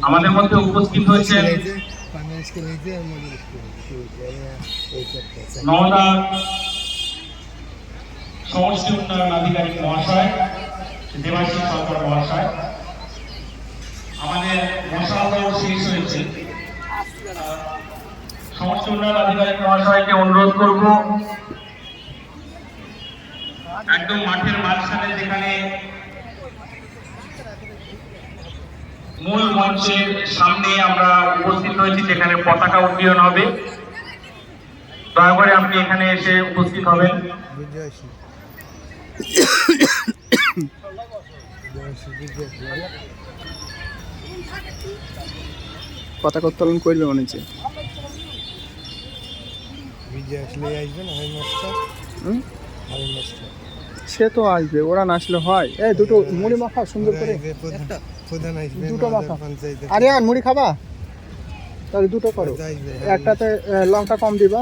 আমাদের মধ্যে উপস্থিত হয়েছেন নওদা সমষ্টি উন্নয়ন আধিকারিক মহাশয়, দেবাশিস সরকার মহাশয়। আমাদের মশাল দৌড় শেষ হয়েছে। সমষ্টি উন্নয়ন আধিকারিক মহাশয়কে অনুরোধ করব একদম মাঠের মাঝখানে যেখানে মূল মঞ্চের সামনে আমরা উপস্থিত হয়েছি, যেখানে পতাকা উড্ডয়ন হবে, দয়া করে আপনি এখানে এসে উপস্থিত হবেন। পতাকা উত্তোলন করবে মনে হচ্ছে। সে তো আসবে, ওরা না আসলে হয়। এই দুটো মুড়ি মাখা সুন্দর করে, দুটো মাখা। আরে আর মুড়ি খাবা? তাহলে দুটো করো, একটাতে লঙ্কা কম দিবা।